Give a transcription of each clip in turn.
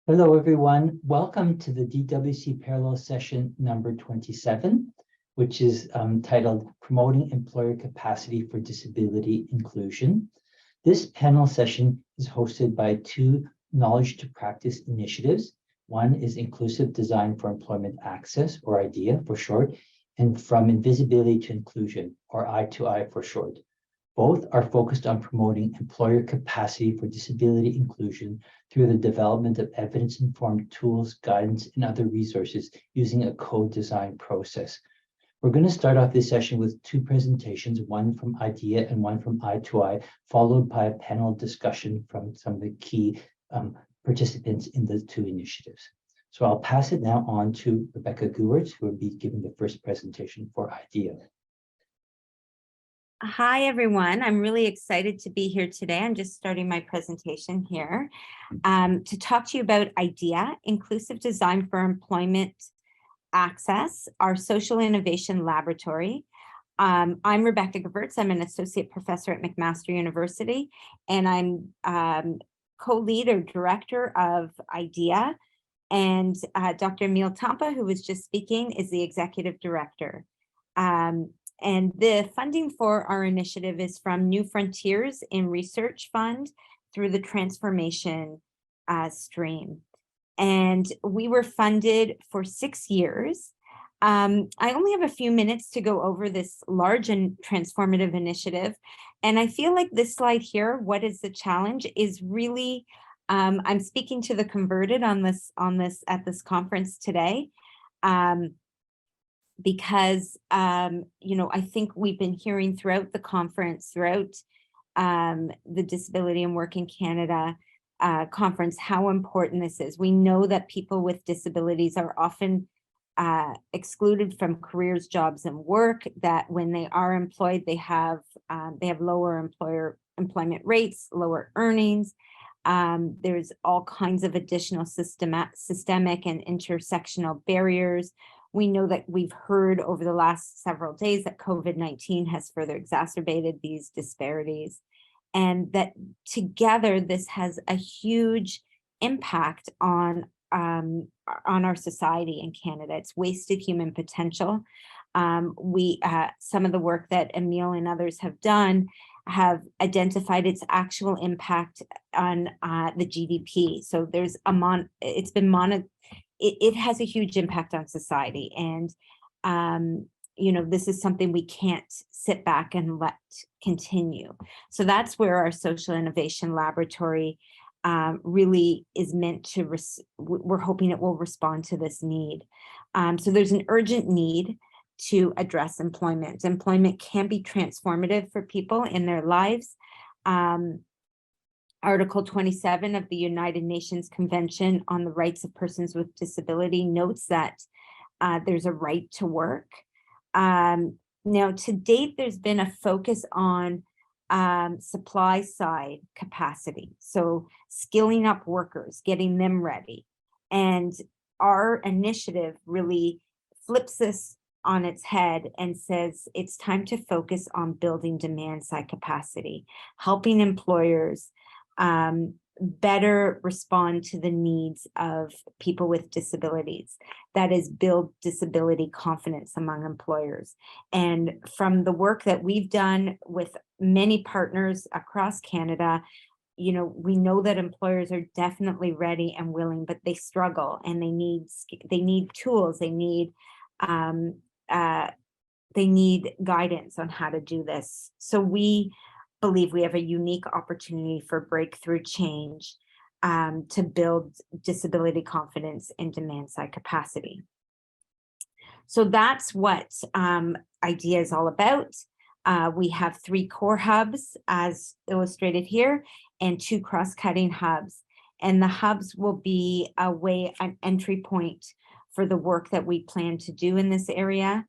Hello, everyone. Welcome to the DWC Parallel Session number 27, which is titled Promoting Employer Capacity for Disability Inclusion. This panel session is hosted by two Knowledge to Practice initiatives. One is Inclusive Design for Employment Access, or IDEA for short, and From Invisibility to Inclusion, or I2I for short. Both are focused on promoting employer capacity for disability inclusion through the development of evidence-informed tools, guidance, and other resources using a co-design process. We're going to start off this session with two presentations, one from IDEA and one from I2I, followed by a panel discussion from some of the key participants in the two initiatives. So I'll pass it now on to Rebecca Gewurtz, who will be giving the first presentation for IDEA. Hi, everyone. I'm really excited to be here today. I'm just starting my presentation here to talk to you about IDEA, Inclusive Design for Employment Access, our social innovation laboratory. I'm Rebecca Gewurtz. I'm an associate professor at McMaster University, and I'm co-lead or director of IDEA. And Dr. Emile Tompa, who was just speaking, is the executive director. And the funding for our initiative is from New Frontiers in Research Fund through the Transformation stream. And we were funded for 6 years. I only have a few minutes to go over this large and transformative initiative. And I feel like this slide here, what is the challenge, is really, I'm speaking to the converted on this at this conference today. Because, I think we've been hearing throughout the conference, throughout the Disability and Work in Canada conference, how important this is. We know that people with disabilities are often excluded from careers, jobs, and work, that when they are employed, they have lower employment rates, lower earnings. There's all kinds of additional systemic and intersectional barriers. We know that we've heard over the last several days that COVID-19 has further exacerbated these disparities, and that together this has a huge impact on our society in Canada. It's wasted human potential. Some of the work that Emile and others have done have identified its actual impact on the GDP. So there's it has a huge impact on society. And, this is something we can't sit back and let continue. So that's where our social innovation laboratory really is meant to, we're hoping it will respond to this need. So there's an urgent need to address employment. Employment can be transformative for people in their lives. Article 27 of the United Nations Convention on the Rights of Persons with Disability notes that there's a right to work. Now, to date, there's been a focus on supply side capacity. So skilling up workers, getting them ready. And our initiative really flips this on its head and says it's time to focus on building demand side capacity, helping employers better respond to the needs of people with disabilities. That is, build disability confidence among employers. And from the work that we've done with many partners across Canada, we know that employers are definitely ready and willing, but they struggle, and they need tools, they need guidance on how to do this. So we believe we have a unique opportunity for breakthrough change to build disability confidence and demand side capacity. So that's what IDEA is all about. We have 3 core hubs as illustrated here and 2 cross-cutting hubs. And the hubs will be an entry point for the work that we plan to do in this area.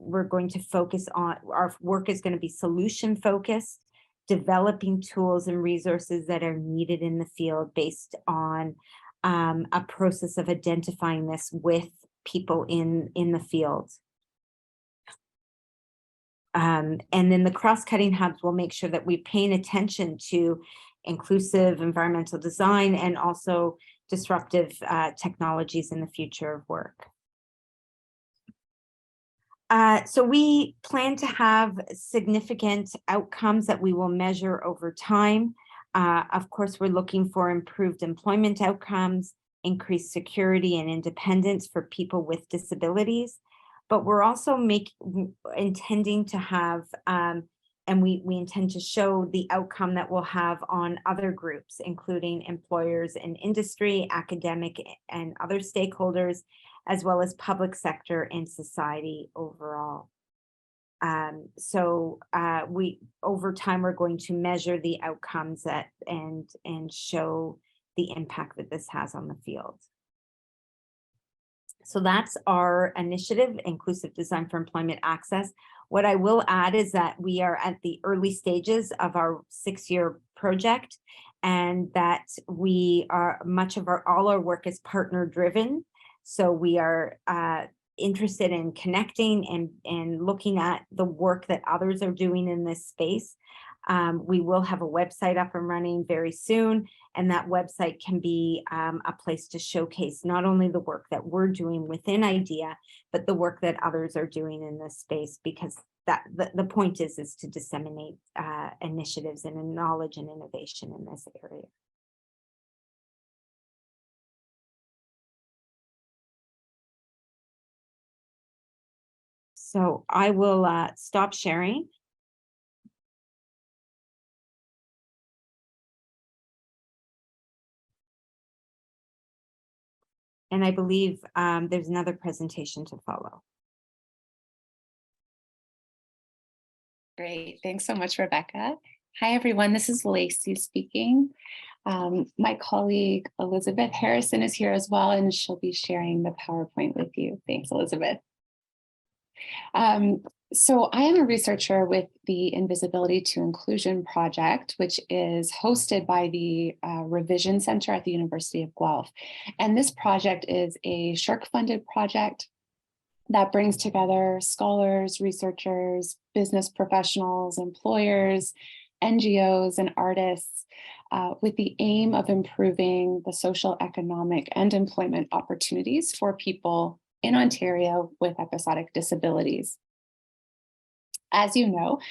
We're going to focus on, our work is going to be solution focused, developing tools and resources that are needed in the field based on a process of identifying this with people in the field. And then the cross-cutting hubs will make sure that we're paying attention to inclusive environmental design, and also disruptive technologies in the future of work. So we plan to have significant outcomes that we will measure over time. Of course, we're looking for improved employment outcomes, increased security and independence for people with disabilities, but we're also intending to have, and we intend to show the outcome that we'll have on other groups, including employers and industry, academic and other stakeholders, as well as public sector and society overall. Over time, we're going to measure the outcomes and show the impact that this has on the field. So that's our initiative, Inclusive Design for Employment Access. What I will add is that we are at the early stages of our 6-year project, and that we are all our work is partner driven. So we are interested in connecting and looking at the work that others are doing in this space. We will have a website up and running very soon, and that website can be a place to showcase not only the work that we're doing within IDEA, but the work that others are doing in this space, because the point is to disseminate initiatives and knowledge and innovation in this area. So I will stop sharing. And I believe there's another presentation to follow. Great, thanks so much, Rebecca. Hi, everyone, this is Lacey speaking. My colleague, Elisabeth Harrison, is here as well, and she'll be sharing the PowerPoint with you. Thanks, Elisabeth. So I am a researcher with the Invisibility to Inclusion project, which is hosted by the Revision Center at the University of Guelph. And this project is a SSHRC-funded project that brings together scholars, researchers, business professionals, employers, NGOs, and artists with the aim of improving the social, economic, and employment opportunities for people in Ontario with episodic disabilities. As you know,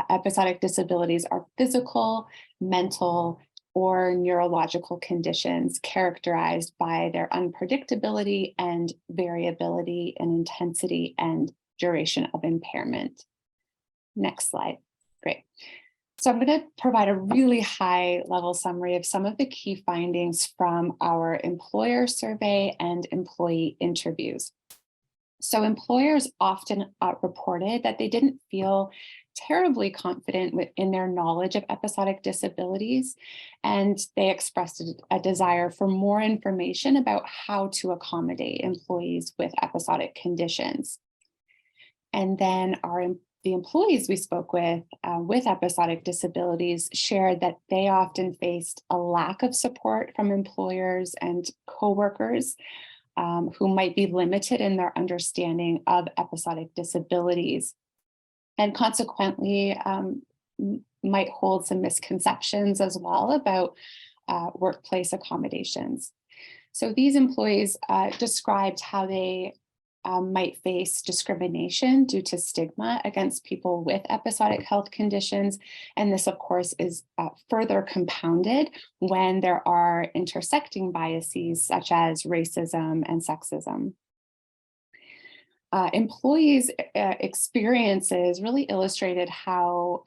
episodic disabilities are physical, mental, or neurological conditions characterized by their unpredictability and variability in intensity and duration of impairment. Next slide. Great. So I'm going to provide a really high-level summary of some of the key findings from our employer survey and employee interviews. So employers often reported that they didn't feel terribly confident in their knowledge of episodic disabilities, and they expressed a desire for more information about how to accommodate employees with episodic conditions. And then the employees we spoke with episodic disabilities shared that they often faced a lack of support from employers and coworkers who might be limited in their understanding of episodic disabilities, and consequently might hold some misconceptions as well about workplace accommodations. So these employees described how they might face discrimination due to stigma against people with episodic health conditions. And this, of course, is further compounded when there are intersecting biases such as racism and sexism. Employees' experiences really illustrated how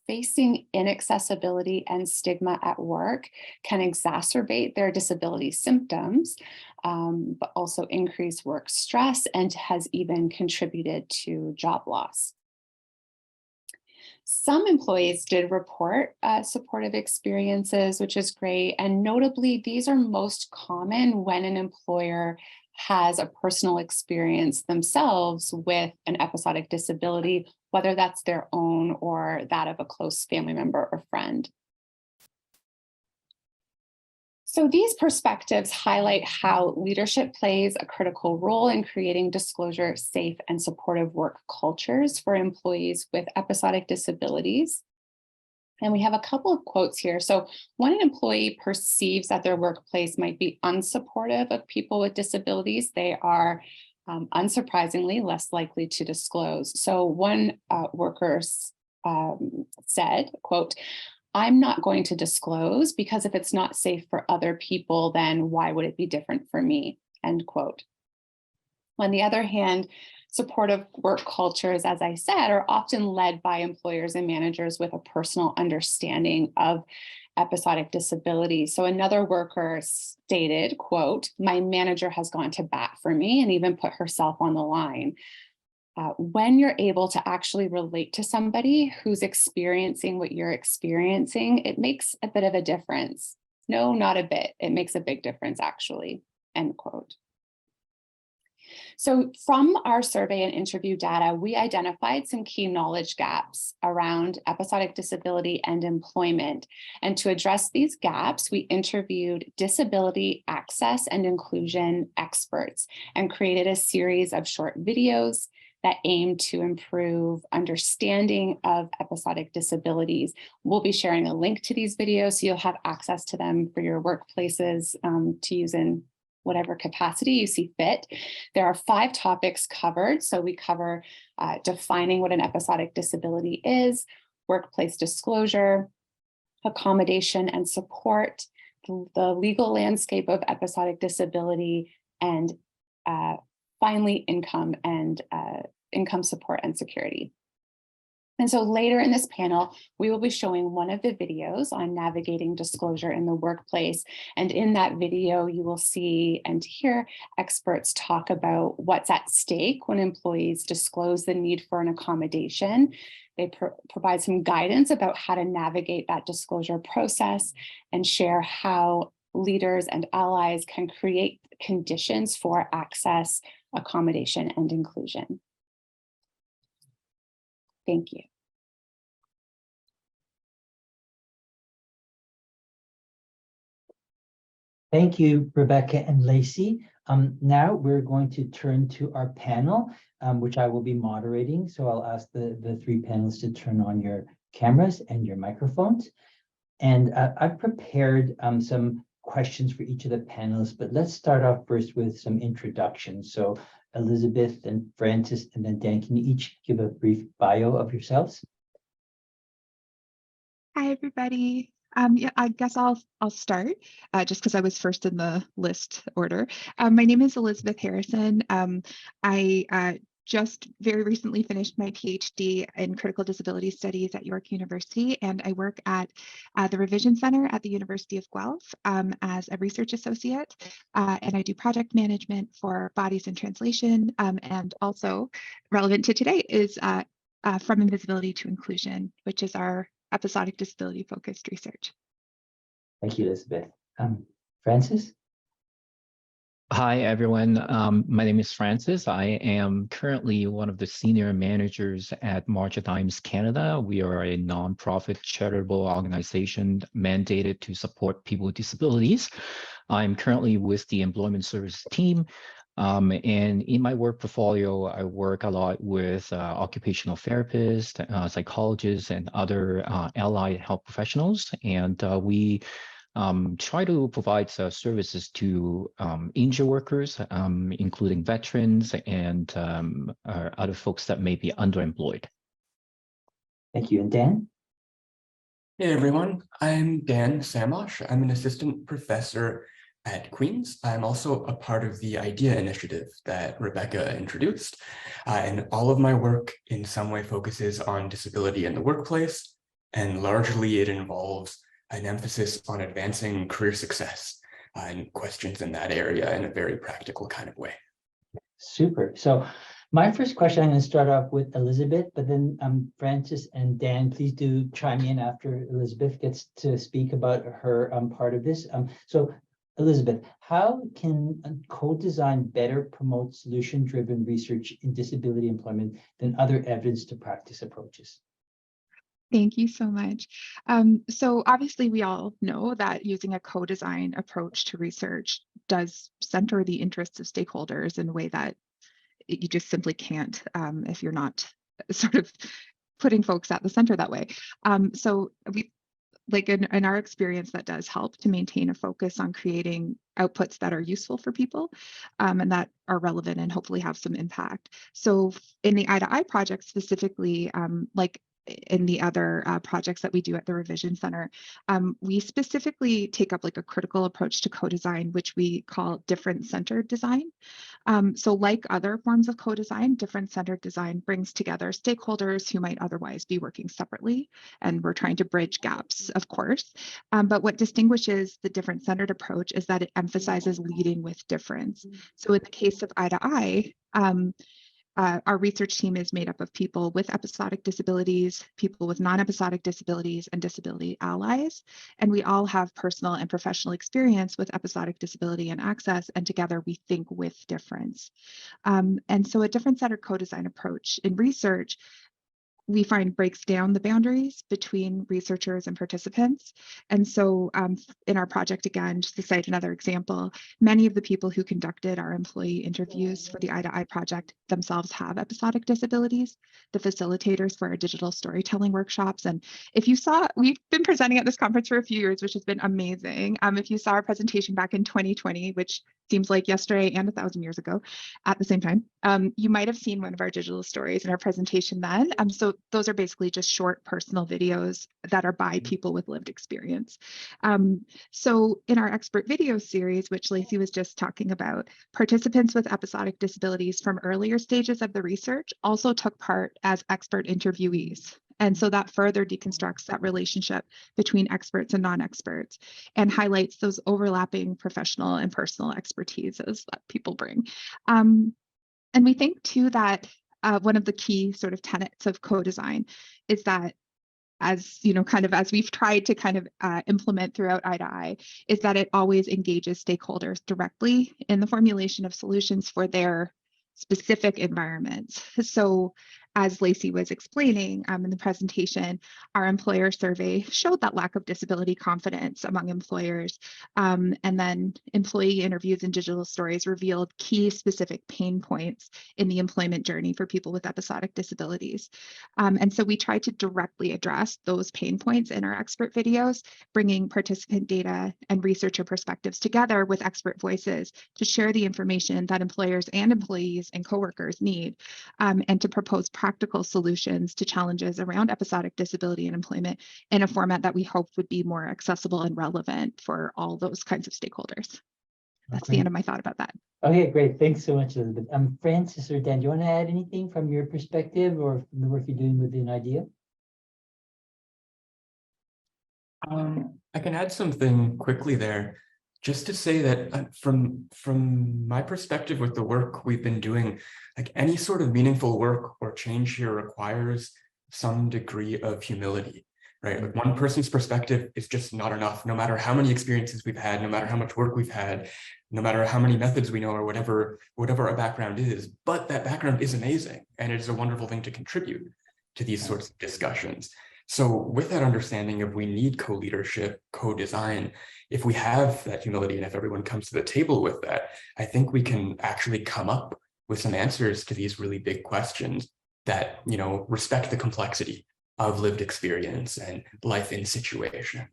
facing inaccessibility and stigma at work can exacerbate their disability symptoms, but also increase work stress and has even contributed to job loss. Some employees did report supportive experiences, which is great. And notably, these are most common when an employer has a personal experience themselves with an episodic disability, whether that's their own or that of a close family member or friend. So these perspectives highlight how leadership plays a critical role in creating disclosure, safe, and supportive work cultures for employees with episodic disabilities. And we have a couple of quotes here. So when an employee perceives that their workplace might be unsupportive of people with disabilities, they are unsurprisingly less likely to disclose. So one worker said, quote, "I'm not going to disclose because if it's not safe for other people, then why would it be different for me?" End quote. On the other hand, supportive work cultures, as I said, are often led by employers and managers with a personal understanding of episodic disability. So another worker stated, quote, "My manager has gone to bat for me and even put herself on the line." When you're able to actually relate to somebody who's experiencing what you're experiencing, it makes a bit of a difference. No, not a bit. It makes a big difference, actually, end quote. So from our survey and interview data, we identified some key knowledge gaps around episodic disability and employment. And to address these gaps, we interviewed disability access and inclusion experts and created a series of short videos that aim to improve understanding of episodic disabilities. We'll be sharing a link to these videos so you'll have access to them for your workplaces to use in whatever capacity you see fit. There are 5 topics covered. So we cover defining what an episodic disability is, workplace disclosure, accommodation and support, the legal landscape of episodic disability, and finally, income support and security. And so later in this panel, we will be showing one of the videos on navigating disclosure in the workplace. And in that video, you will see and hear experts talk about what's at stake when employees disclose the need for an accommodation. They provide some guidance about how to navigate that disclosure process and share how leaders and allies can create conditions for access, accommodation, and inclusion. Thank you. Thank you, Rebecca and Lacey. Now we're going to turn to our panel, which I will be moderating. So I'll ask the 3 panelists to turn on your cameras and your microphones. And I've prepared some questions for each of the panelists, but let's start off first with some introductions. So Elisabeth and Francis and then Dan, can you each give a brief bio of yourselves? Hi, everybody. Yeah, I guess I'll start just because I was first in the list order. My name is Elisabeth Harrison. I just very recently finished my PhD in critical disability studies at York University, and I work at the Revision Center at the University of Guelph as a research associate, and I do project management for bodies in translation, and also relevant to today is from Invisibility to Inclusion, which is our episodic disability focused research. Thank you, Elisabeth. Francis? Hi, everyone. My name is Francis. I am currently one of the senior managers at March of Dimes Canada. We are a nonprofit charitable organization mandated to support people with disabilities. I'm currently with the Employment Service team. And in my work portfolio, I work a lot with occupational therapists, psychologists, and other allied health professionals. And we try to provide services to injured workers, including veterans and other folks that may be underemployed. Thank you. And Dan? Hey, everyone. I'm Dan Samosh. I'm an assistant professor at Queen's. I'm also a part of the IDEA initiative that Rebecca introduced. And all of my work in some way focuses on disability in the workplace, and largely it involves an emphasis on advancing career success and questions in that area in a very practical kind of way. Super. So my first question, I'm going to start off with Elisabeth, but then Francis and Dan, please do chime in after Elisabeth gets to speak about her part of this. So Elisabeth, how can co-design better promote solution-driven research in disability employment than other evidence to practice approaches? Thank you so much. So obviously we all know that using a co-design approach to research does center the interests of stakeholders in a way that you just simply can't if you're not sort of putting folks at the center that way. So we, like in our experience, that does help to maintain a focus on creating outputs that are useful for people and that are relevant and hopefully have some impact. So in the Eye2Eye project specifically, like in the other projects that we do at the Revision Center, we specifically take up like a critical approach to co-design, which we call different-centered design. So like other forms of co-design, different-centered design brings together stakeholders who might otherwise be working separately, and we're trying to bridge gaps, of course. But what distinguishes the different-centered approach is that it emphasizes leading with difference. So in the case of Eye2Eye, our research team is made up of people with episodic disabilities, people with non-episodic disabilities, and disability allies. And we all have personal and professional experience with episodic disability and access, and together we think with difference. And so a different-centered co-design approach in research, we find breaks down the boundaries between researchers and participants. And so in our project, again, just to cite another example, many of the people who conducted our employee interviews for the Eye2Eye project themselves have episodic disabilities, the facilitators for our digital storytelling workshops. And if you saw, we've been presenting at this conference for a few years, which has been amazing. If you saw our presentation back in 2020, which seems like yesterday and 1,000 years ago at the same time, you might have seen one of our digital stories in our presentation then. So those are basically just short personal videos that are by people with lived experience. So in our expert video series, which Lacey was just talking about, participants with episodic disabilities from earlier stages of the research also took part as expert interviewees. And so that further deconstructs that relationship between experts and non-experts and highlights those overlapping professional and personal expertises that people bring. And we think too that one of the key sort of tenets of co-design is that, as you know, kind of as we've tried to kind of implement throughout Eye2Eye, is that it always engages stakeholders directly in the formulation of solutions for their specific environments. So as Lacey was explaining in the presentation, our employer survey showed that lack of disability confidence among employers. And then employee interviews and digital stories revealed key specific pain points in the employment journey for people with episodic disabilities. And so we tried to directly address those pain points in our expert videos, bringing participant data and researcher perspectives together with expert voices to share the information that employers and employees and coworkers need, and to propose practical solutions to challenges around episodic disability and employment in a format that we hope would be more accessible and relevant for all those kinds of stakeholders. That's the end of my thought about that. Okay, great. Thanks so much, Elizabeth. Francis or Dan, do you want to add anything from your perspective or from the work you're doing within IDEA? I can add something quickly there, just to say that from my perspective with the work we've been doing, like any sort of meaningful work or change here requires some degree of humility, right? Like one person's perspective is just not enough, no matter how many experiences we've had, no matter how much work we've had, no matter how many methods we know or whatever our background is, but that background is amazing. And it is a wonderful thing to contribute to these sorts of discussions. So with that understanding of we need co-leadership, co-design, if we have that humility and if everyone comes to the table with that, I think we can actually come up with some answers to these really big questions that, you know, respect the complexity of lived experience and life in situation.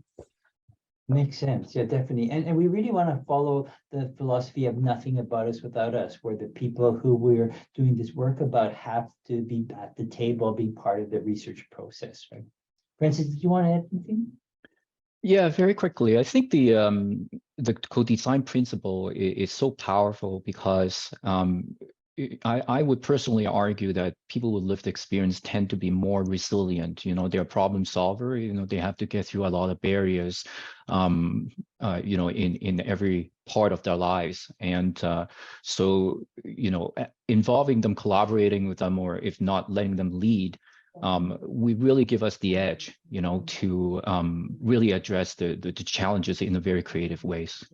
Makes sense. Yeah, definitely. And we really want to follow the philosophy of nothing about us without us, where the people who we're doing this work about have to be at the table, be part of the research process, right? Francis, did you want to add anything? Yeah, very quickly. I think the co-design principle is so powerful because I would personally argue that people with lived experience tend to be more resilient. You know, they're problem solver. You know, they have to get through a lot of barriers, you know, in every part of their lives. And so, you know, involving them, collaborating with them, or if not letting them lead, we really give us the edge, you know, to really address the challenges in a very creative ways.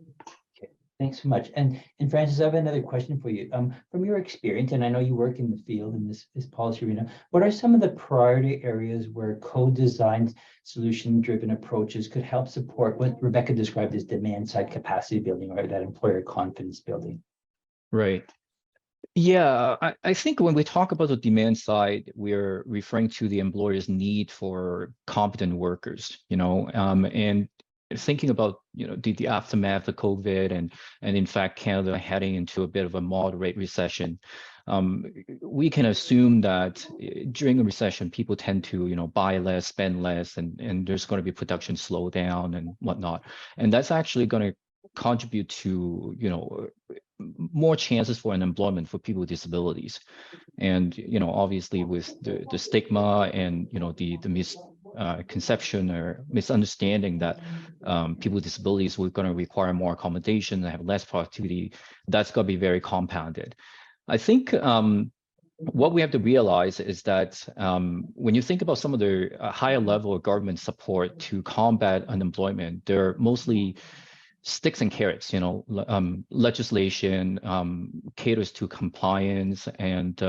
Okay, thanks so much. And Francis, I have another question for you. From your experience, and I know you work in the field in this policy arena, what are some of the priority areas where co-designed solution-driven approaches could help support what Rebecca described as demand-side capacity building, or that employer confidence building? Right. Yeah, I think when we talk about the demand side, we're referring to the employer's need for competent workers, and thinking about, the aftermath of COVID and in fact, Canada heading into a bit of a moderate recession. We can assume that during a recession, people tend to, buy less, spend less, and there's going to be production slowdown and whatnot. And that's actually going to contribute to, more chances for unemployment for people with disabilities. And, obviously with the stigma and, the misconception or misunderstanding that people with disabilities were going to require more accommodation and have less productivity, that's going to be very compounded. I think what we have to realize is that when you think about some of the higher level of government support to combat unemployment, they're mostly sticks and carrots. Legislation caters to compliance and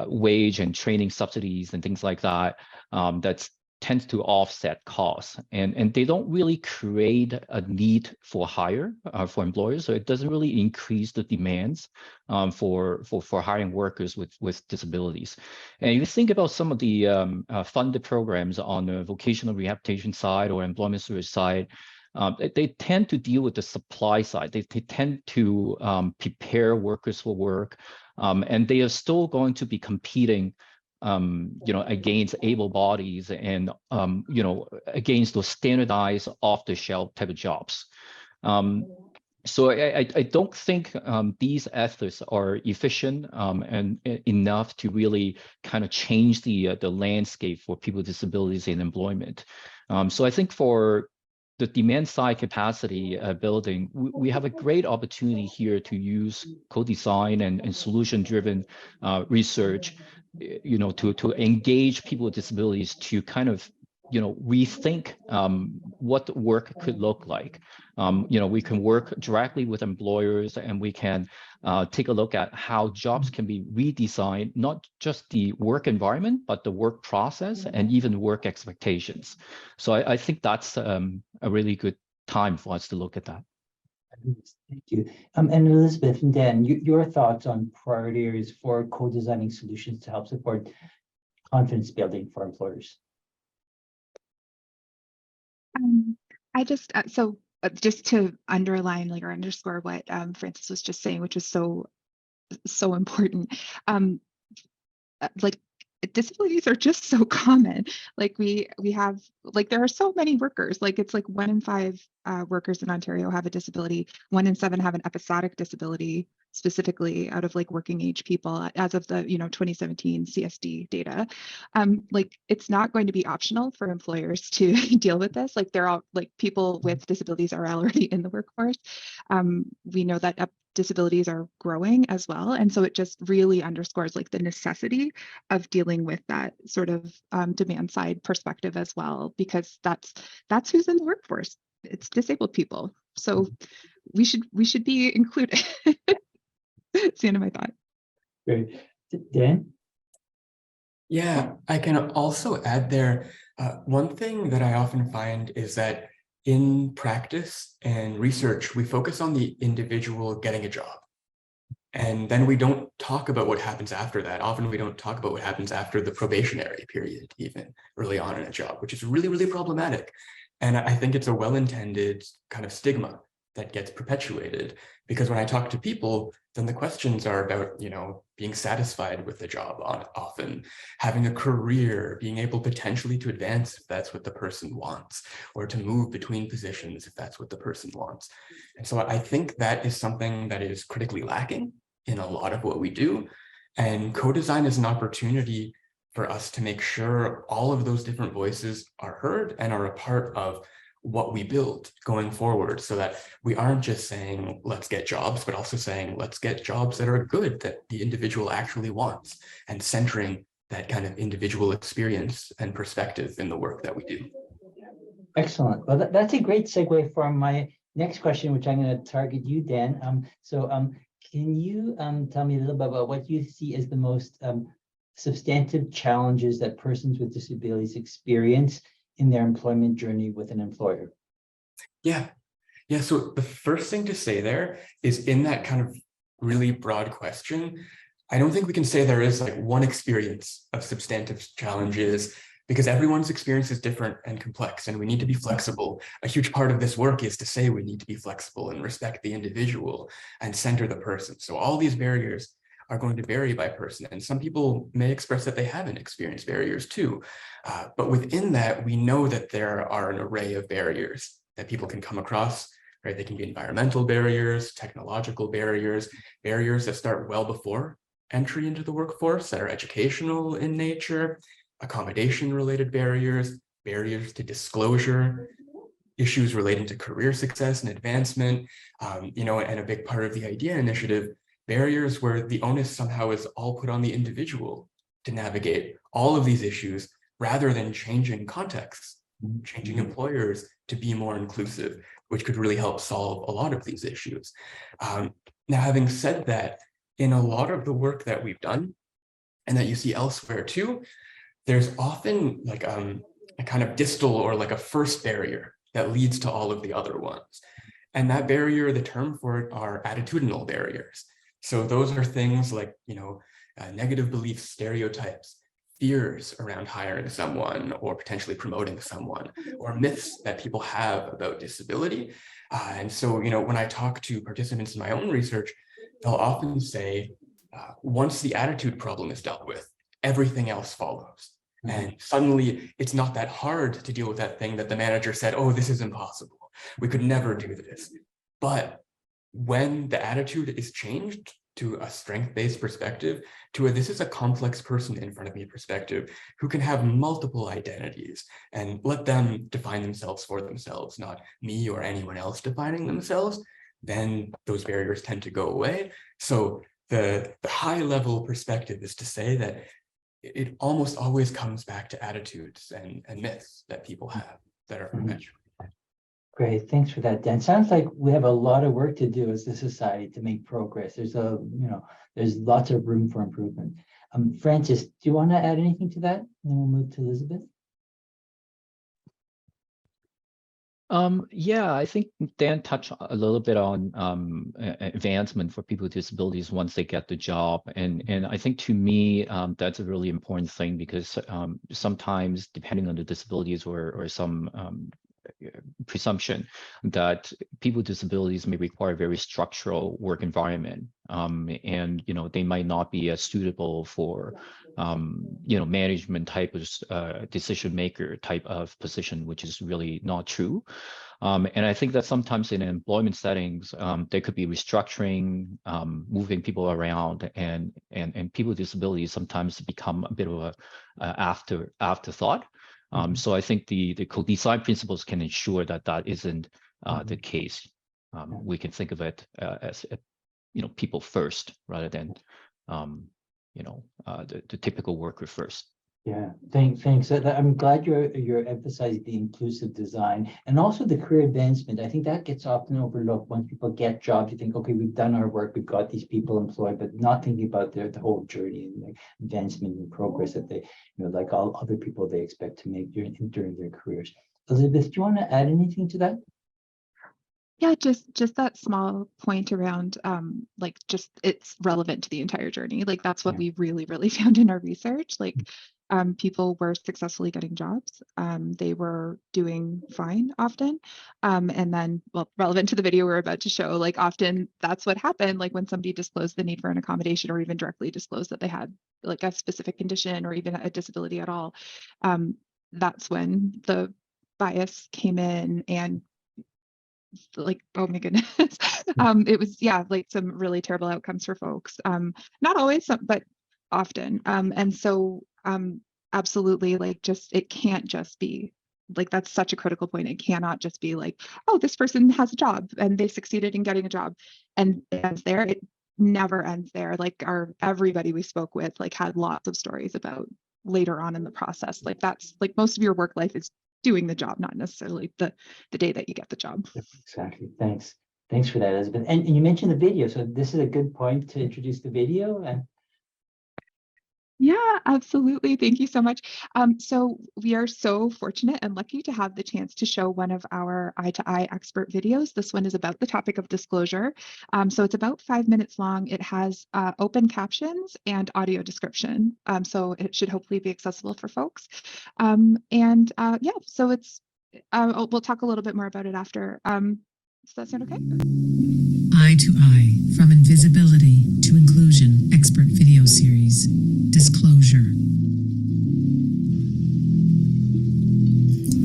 wage and training subsidies and things like that. That tends to offset costs, and they don't really create a need for hire for employers. So it doesn't really increase the demands for hiring workers with disabilities. And you think about some of the funded programs on the vocational rehabilitation side or employment service side. They tend to deal with the supply side. They tend to prepare workers for work, and they are still going to be competing, against able bodies and, against those standardized off-the-shelf type of jobs. So I don't think these efforts are efficient and enough to really kind of change the landscape for people with disabilities in employment. So I think for the demand side capacity building, we have a great opportunity here to use co-design and solution-driven research, to engage people with disabilities to kind of, rethink what work could look like. We can work directly with employers, and we can take a look at how jobs can be redesigned, not just the work environment, but the work process and even work expectations. So I think that's a really good time for us to look at that. Thank you. And Elisabeth and Dan, your thoughts on priority areas for co-designing solutions to help support confidence building for employers? I just just to underline or underscore what Francis was just saying, which is so important. Disabilities are just so common. We have there are so many workers. It's 1 in 5 workers in Ontario have a disability. 1 in 7 have an episodic disability, specifically out of working age people as of the 2017 CSD data. It's not going to be optional for employers to deal with this. They're all people with disabilities are already in the workforce. We know that disabilities are growing as well, and so it just really underscores the necessity of dealing with that sort of demand side perspective as well, because that's who's in the workforce. It's disabled people, so we should be included. It's the end of my thought. Great. Dan? Yeah, I can also add there, one thing that I often find is that in practice and research, we focus on the individual getting a job. And then we don't talk about what happens after that. Often we don't talk about what happens after the probationary period, even early on in a job, which is really, really problematic. And I think it's a well-intended kind of stigma that gets perpetuated, because when I talk to people, then the questions are about, being satisfied with the job, often having a career, being able potentially to advance if that's what the person wants, or to move between positions if that's what the person wants. And so I think that is something that is critically lacking in a lot of what we do. And co-design is an opportunity for us to make sure all of those different voices are heard and are a part of what we build going forward, so that we aren't just saying, let's get jobs, but also saying, let's get jobs that are good, that the individual actually wants, and centering that kind of individual experience and perspective in the work that we do. Excellent. Well, that's a great segue for my next question, which I'm going to target you, Dan. Can you tell me a little bit about what you see as the most substantive challenges that persons with disabilities experience in their employment journey with an employer? Yeah. So the first thing to say there is, in that kind of really broad question. I don't think we can say there is like one experience of substantive challenges, because everyone's experience is different and complex, and we need to be flexible. A huge part of this work is to say we need to be flexible and respect the individual and center the person. So all these barriers are going to vary by person, and some people may express that they haven't experienced barriers too. But within that, we know that there are an array of barriers that people can come across, right? They can be environmental barriers, technological barriers, barriers that start well before entry into the workforce, that are educational in nature, accommodation-related barriers, barriers to disclosure, issues relating to career success and advancement, you know, and a big part of the IDEA initiative, barriers where the onus somehow is all put on the individual to navigate all of these issues rather than changing contexts, changing employers to be more inclusive, which could really help solve a lot of these issues. Now, having said that, in a lot of the work that we've done and that you see elsewhere too, there's often like a kind of distal or like a first barrier that leads to all of the other ones. And that barrier, the term for it are attitudinal barriers. So those are things like, you know, negative beliefs, stereotypes, fears around hiring someone or potentially promoting someone, or myths that people have about disability. And so, you know, when I talk to participants in my own research, they'll often say, once the attitude problem is dealt with, everything else follows. And suddenly it's not that hard to deal with that thing that the manager said, oh, this is impossible. We could never do this. But when the attitude is changed to a strength-based perspective, to a this is a complex person in front of me perspective who can have multiple identities, and let them define themselves for themselves, not me or anyone else defining themselves, then those barriers tend to go away. So the high level perspective is to say that it almost always comes back to attitudes and myths that people have that are perpetuated. Great, thanks for that, Dan. Sounds like we have a lot of work to do as a society to make progress. There's there's lots of room for improvement. Francis, do you want to add anything to that? And then we'll move to Elisabeth. Yeah, I think Dan touched a little bit on advancement for people with disabilities once they get the job. And I think to me, that's a really important thing, because sometimes depending on the disabilities or some presumption that people with disabilities may require very structural work environment, and they might not be as suitable for management type of decision maker type of position, which is really not true. And I think that sometimes in employment settings, there could be restructuring, moving people around, and people with disabilities sometimes become a bit of a afterthought. So I think the co-design principles can ensure that that isn't the case. We can think of it as people first rather than the typical worker first. Yeah, thanks. I'm glad you're emphasizing the inclusive design and also the career advancement. I think that gets often overlooked. Once people get jobs, you think, okay, we've done our work, we've got these people employed, but not thinking about the whole journey and like advancement and progress that they, like all other people they expect to make during their careers. Elisabeth, do you want to add anything to that? Yeah, just that small point around just it's relevant to the entire journey. Like that's what we really found in our research. Like people were successfully getting jobs. They were doing fine often. And then, well, relevant to the video we're about to show, like often that's what happened. Like when somebody disclosed the need for an accommodation or even directly disclosed that they had like a specific condition or even a disability at all, that's when the bias came in and like, oh my goodness, it was, like some really terrible outcomes for folks. Not always, but often. And so absolutely, like it can't just be like, that's such a critical point. It cannot just be like, oh, this person has a job and they succeeded in getting a job and it ends there. It never ends there. Like everybody we spoke with like had lots of stories about later on in the process. Like that's like most of your work life is doing the job, not necessarily the day that you get the job. Exactly. Thanks for that, Elisabeth. And you mentioned the video, so this is a good point to introduce the video. And Yeah, absolutely. Thank you so much. So we are so fortunate and lucky to have the chance to show one of our eye-to-eye expert videos. This one is about the topic of disclosure. So it's about 5 minutes long. It has open captions and audio description. So it should hopefully be accessible for folks. Yeah, so we'll talk a little bit more about it after. Does that sound okay? Eye to Eye, from Invisibility to Inclusion Expert Video Series. Disclosure.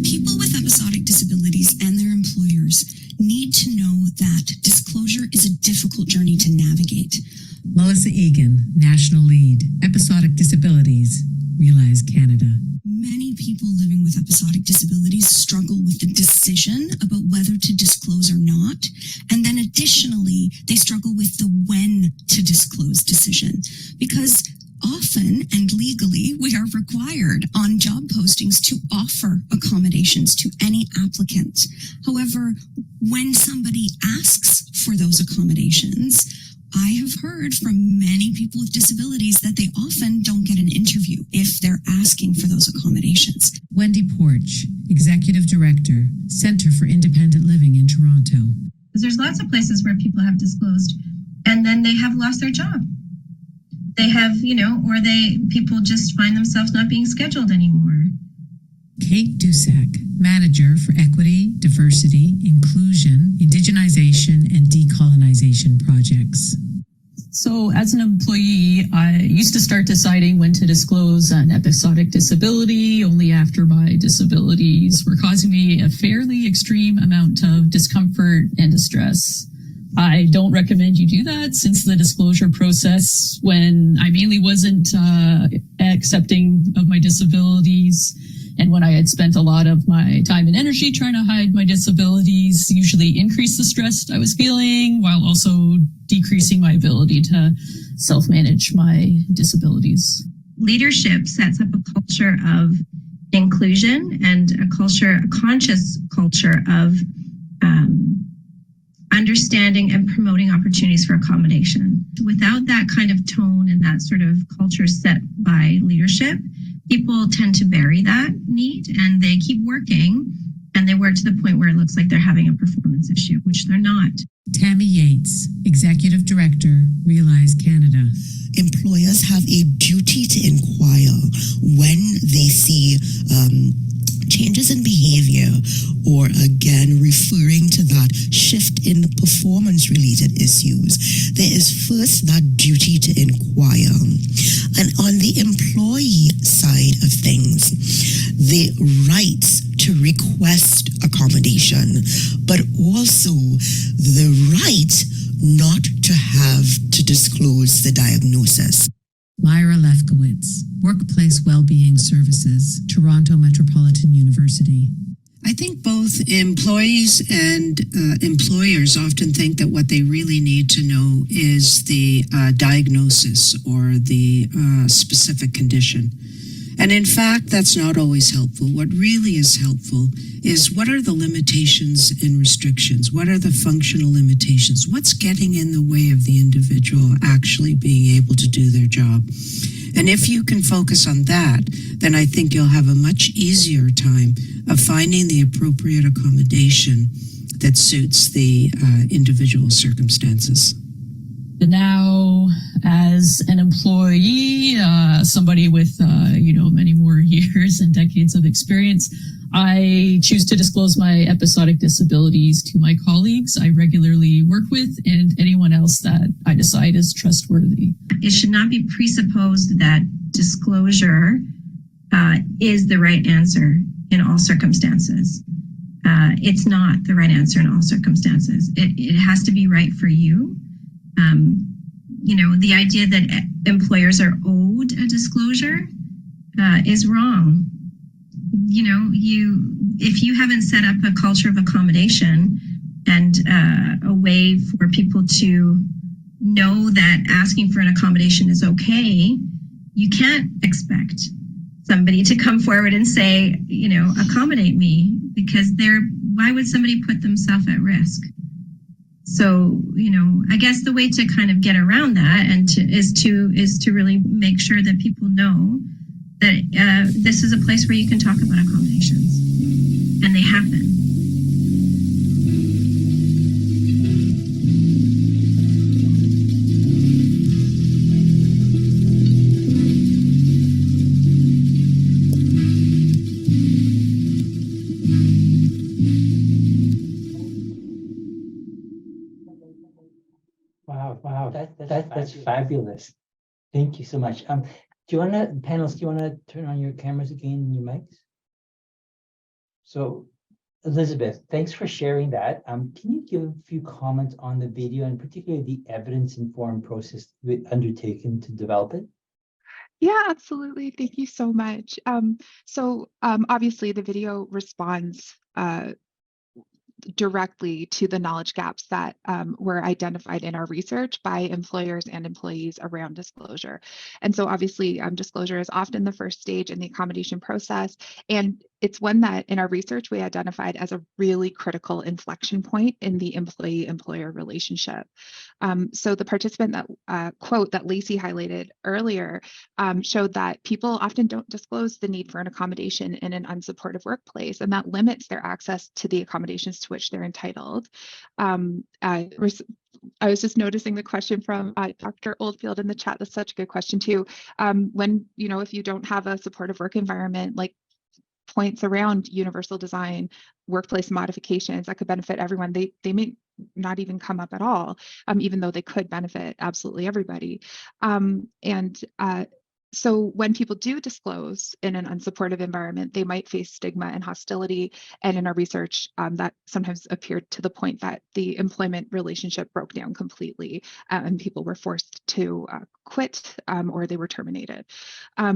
People with episodic disabilities and their employers need to know that disclosure is a difficult journey to navigate. Melissa Egan, National Lead, Episodic Disabilities, Realize Canada. Many people living with episodic disabilities struggle with the decision about whether to disclose or not. And then additionally, they struggle with the when to disclose decision, because often and legally we are required on job postings to offer accommodations to any applicant. However, when somebody asks for those accommodations, I have heard from many people with disabilities that they often don't get an interview if they're asking for those accommodations. Wendy Porch, Executive Director, Centre for Independent Living in Toronto. There's lots of places where people have disclosed and then they have lost their job. They have, or people just find themselves not being scheduled anymore. Kate Dusak, Manager for Equity, Diversity, Inclusion, Indigenization, and Decolonization Projects. So as an employee, I used to start deciding when to disclose an episodic disability only after my disabilities were causing me a fairly extreme amount of discomfort and distress. I don't recommend you do that, since the disclosure process, when I mainly wasn't accepting of my disabilities, and when I had spent a lot of my time and energy trying to hide my disabilities, usually increased the stress I was feeling, while also decreasing my ability to self-manage my disabilities. Leadership sets up a culture of inclusion and a conscious culture of understanding and promoting opportunities for accommodation. Without that kind of tone and that sort of culture set by leadership, people tend to bury that need and they keep working, and they work to the point where it looks like they're having a performance issue, which they're not. Tammy Yates, Executive Director, Realize Canada. Employers have a duty to inquire when they see changes in behavior, or again, referring to that shift in performance-related issues. There is first that duty to inquire. And on the employee side of things, the rights to request accommodation, but also the right not to have to disclose the diagnosis. Myra Lefkowitz, Workplace Wellbeing Services, Toronto Metropolitan University. I think both employees and employers often think that what they really need to know is the diagnosis or the specific condition. And in fact, that's not always helpful. What really is helpful is, what are the limitations and restrictions? What are the functional limitations? What's getting in the way of the individual actually being able to do their job? And if you can focus on that, then I think you'll have a much easier time of finding the appropriate accommodation that suits the individual circumstances. Now, as an employee, somebody with, many more years and decades of experience, I choose to disclose my episodic disabilities to my colleagues I regularly work with and anyone else that I decide is trustworthy. It should not be presupposed that disclosure is the right answer in all circumstances. It's not the right answer in all circumstances. It has to be right for you. The idea that employers are owed a disclosure is wrong. If you haven't set up a culture of accommodation and a way for people to know that asking for an accommodation is okay, you can't expect somebody to come forward and say, accommodate me, because why would somebody put themselves at risk? So, I guess the way to kind of get around that is to really make sure that people know that this is a place where you can talk about accommodations, and they happen. Wow, that's fabulous. Thank you so much. Do you want to, panelists, do you want to turn on your cameras again and your mics? So, Elisabeth, thanks for sharing that. Can you give a few comments on the video and particularly the evidence-informed process undertaken to develop it? Yeah, absolutely. Thank you so much. Obviously the video responds directly to the knowledge gaps that were identified in our research by employers and employees around disclosure. And so obviously disclosure is often the first stage in the accommodation process. And it's one that in our research we identified as a really critical inflection point in the employee-employer relationship. So the participant that quote that Lacey highlighted earlier showed that people often don't disclose the need for an accommodation in an unsupportive workplace, and that limits their access to the accommodations to which they're entitled. I was just noticing the question from Dr. Oldfield in the chat. That's such a good question too. When, if you don't have a supportive work environment, like points around universal design, workplace modifications that could benefit everyone, they may not even come up at all, even though they could benefit absolutely everybody. So when people do disclose in an unsupportive environment, they might face stigma and hostility. And in our research, that sometimes appeared to the point that the employment relationship broke down completely and people were forced to quit or they were terminated.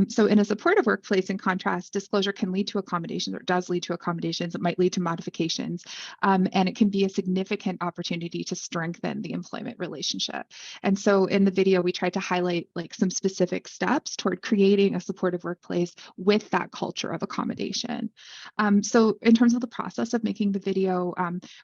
So in a supportive workplace, in contrast, disclosure can lead to accommodations, or does lead to accommodations. It might lead to modifications, and it can be a significant opportunity to strengthen the employment relationship. And so in the video, we tried to highlight like some specific steps toward creating a supportive workplace with that culture of accommodation. So in terms of the process of making the video,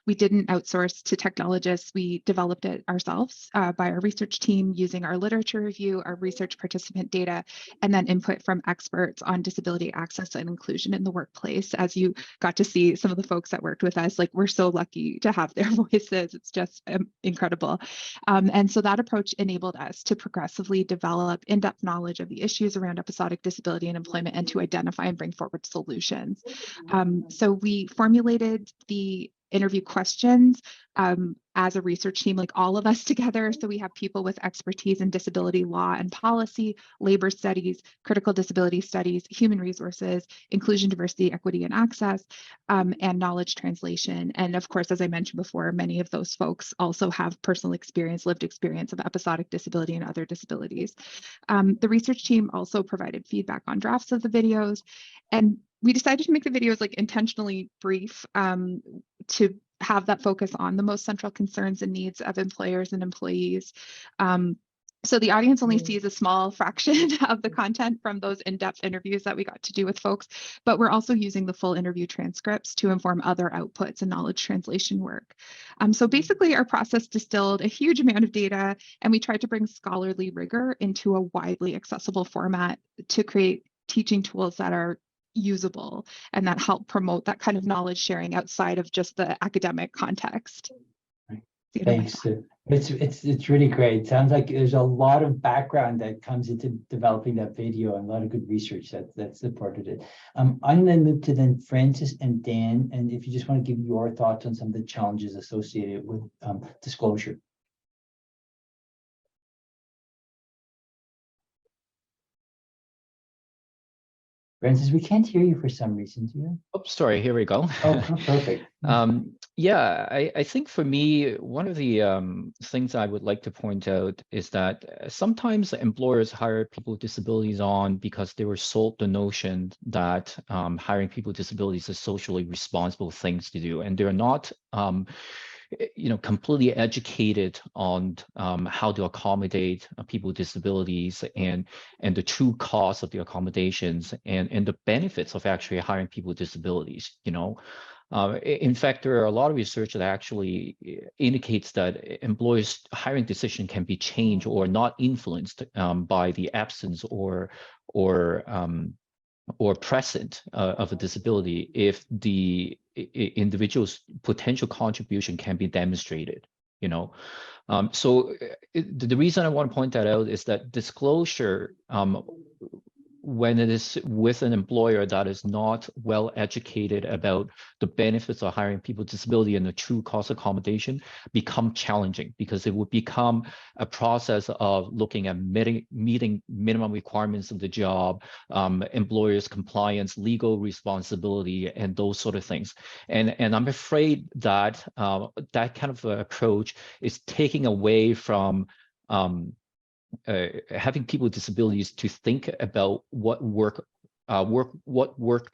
we didn't outsource to technologists. We developed it ourselves by our research team using our literature review, our research participant data, and then input from experts on disability access and inclusion in the workplace. As you got to see some of the folks that worked with us, like we're so lucky to have their voices. It's just incredible. And so that approach enabled us to progressively develop in-depth knowledge of the issues around episodic disability and employment and to identify and bring forward solutions. So we formulated the interview questions as a research team, like all of us together. So we have people with expertise in disability law and policy, labor studies, critical disability studies, human resources, inclusion, diversity, equity, and access, and knowledge translation. And of course, as I mentioned before, many of those folks also have personal experience, lived experience of episodic disability and other disabilities. The research team also provided feedback on drafts of the videos, and we decided to make the videos like intentionally brief to have that focus on the most central concerns and needs of employers and employees. So the audience only sees a small fraction of the content from those in-depth interviews that we got to do with folks, but we're also using the full interview transcripts to inform other outputs and knowledge translation work. So basically our process distilled a huge amount of data, and we tried to bring scholarly rigor into a widely accessible format to create teaching tools that are usable and that help promote that kind of knowledge sharing outside of just the academic context. Thanks. It's really great. It sounds like there's a lot of background that comes into developing that video and a lot of good research that supported it. I'm going to move to then Francis and Dan, and if you just want to give your thoughts on some of the challenges associated with disclosure. Francis, we can't hear you for some reason, do you? Oh, sorry, here we go. Oh, perfect. Yeah, I think for me, one of the things I would like to point out is that sometimes employers hire people with disabilities on because they were sold the notion that hiring people with disabilities is socially responsible things to do, and they're not completely educated on how to accommodate people with disabilities and the true cost of the accommodations and the benefits of actually hiring people with disabilities. In fact, there are a lot of research that actually indicates that employers' hiring decision can be changed or not influenced by the absence or present of a disability if the individual's potential contribution can be demonstrated. So the reason I want to point that out is that disclosure, when it is with an employer that is not well educated about the benefits of hiring people with disability and the true cost accommodation, become challenging because it would become a process of looking at meeting minimum requirements of the job, employers' compliance, legal responsibility, and those sort of things. And I'm afraid that that kind of approach is taking away from having people with disabilities to think about what work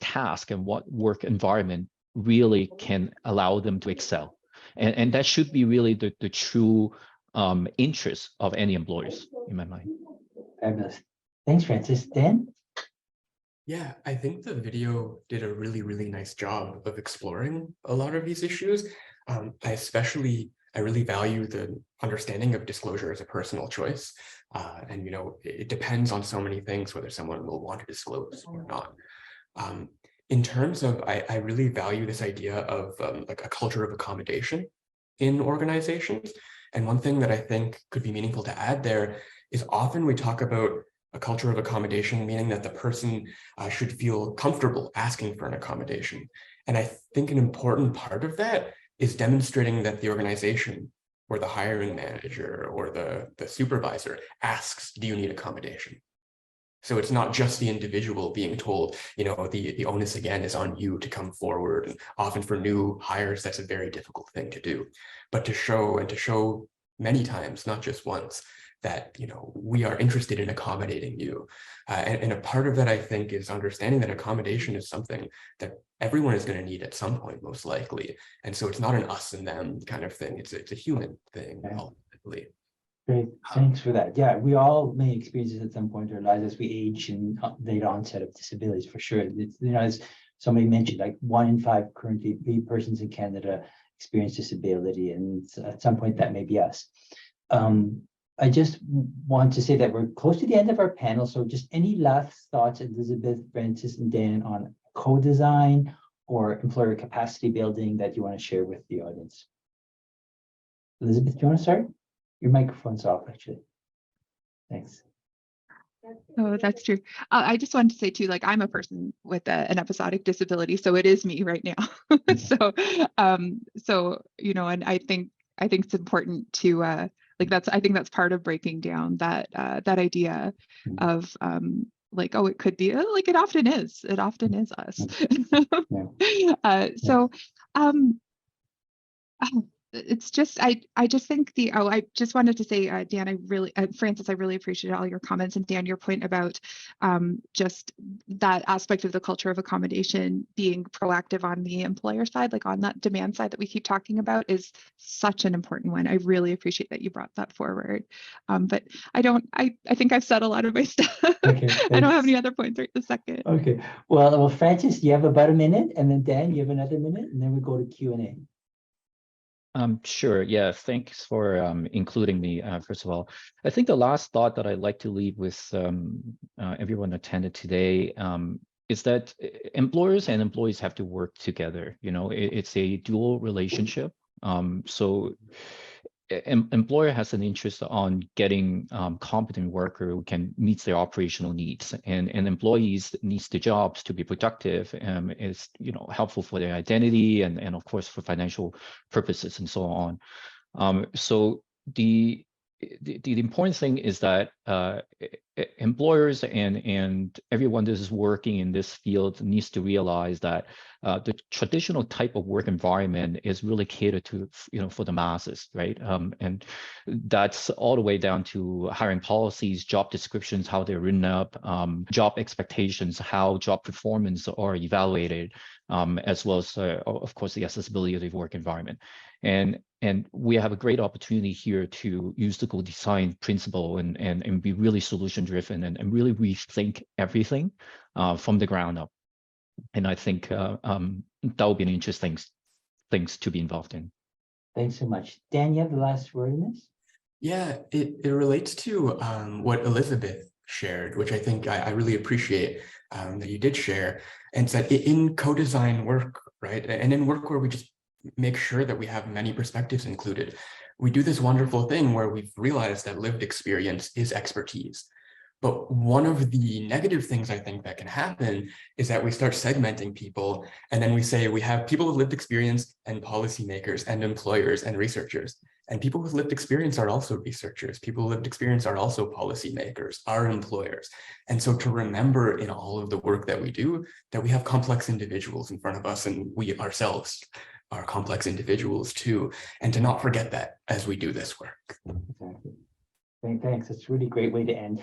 task and what work environment really can allow them to excel, and that should be really the true interest of any employers, in my mind. Fabulous. Thanks, Francis. Dan? Yeah, I think the video did a really, really nice job of exploring a lot of these issues. I really value the understanding of disclosure as a personal choice. And, it depends on so many things, whether someone will want to disclose or not. In terms of, I really value this idea of like a culture of accommodation in organizations. And one thing that I think could be meaningful to add there is often we talk about a culture of accommodation, meaning that the person should feel comfortable asking for an accommodation. And I think an important part of that is demonstrating that the organization or the hiring manager or the supervisor asks, do you need accommodation? So it's not just the individual being told, the onus again is on you to come forward. And often for new hires, that's a very difficult thing to do. But to show many times, not just once, that we are interested in accommodating you. And a part of that, I think, is understanding that accommodation is something that everyone is going to need at some point, most likely. And so it's not an us and them kind of thing. It's a human thing, ultimately. Great, thanks for that. Yeah, we all may experience this at some point in our lives as we age and late onset of disabilities, for sure. It's, as somebody mentioned, like 1 in 5 currently persons in Canada experience disability, and at some point that may be us. I just want to say that we're close to the end of our panel, so just any last thoughts, Elisabeth, Francis, and Dan, on co-design or employer capacity building that you want to share with the audience? Elisabeth, do you want to start? Your microphone's off, actually. Thanks. Oh, that's true. I just wanted to say too, like, I'm a person with an episodic disability, so it is me right now. So and I think it's important to I think that's part of breaking down that idea of like, oh, it could be like it often is us. It's just I just think I just wanted to say, Dan, Francis, I really appreciate all your comments, and Dan, your point about just that aspect of the culture of accommodation being proactive on the employer side, like on that demand side that we keep talking about, is such an important one. I really appreciate that you brought that forward. But I think I've said a lot of my stuff. Okay, I don't have any other points right this second. Okay, well, Francis, you have about a minute, and then Dan, you have another minute, and then we go to Q&A. Sure. Yeah. Thanks for including me. First of all, I think the last thought that I'd like to leave with everyone attended today is that employers and employees have to work together. It's a dual relationship. So employer has an interest on getting competent worker who can meet their operational needs, and employees needs the jobs to be productive, is helpful for their identity and of course for financial purposes and so on. So the important thing is that employers and everyone that is working in this field needs to realize that the traditional type of work environment is really catered to, for the masses, right? And that's all the way down to hiring policies, job descriptions, how they're written up, job expectations, how job performance are evaluated, as well as, of course, the accessibility of the work environment. And we have a great opportunity here to use the co-design principle and be really solution driven and really rethink everything from the ground up. And I think that will be an interesting things to be involved in. Thanks so much. Dan, you have the last word in this? Yeah, it relates to what Elisabeth shared, which I think I really appreciate that you did share, and said in co-design work, right? And in work where we just make sure that we have many perspectives included, we do this wonderful thing where we've realized that lived experience is expertise. But one of the negative things I think that can happen is that we start segmenting people, and then we say we have people with lived experience and policymakers and employers and researchers. And people with lived experience are also researchers. People with lived experience are also policymakers, are employers. And so to remember in all of the work that we do, that we have complex individuals in front of us, and we ourselves are complex individuals too, and to not forget that as we do this work. Exactly. Thanks. It's a really great way to end.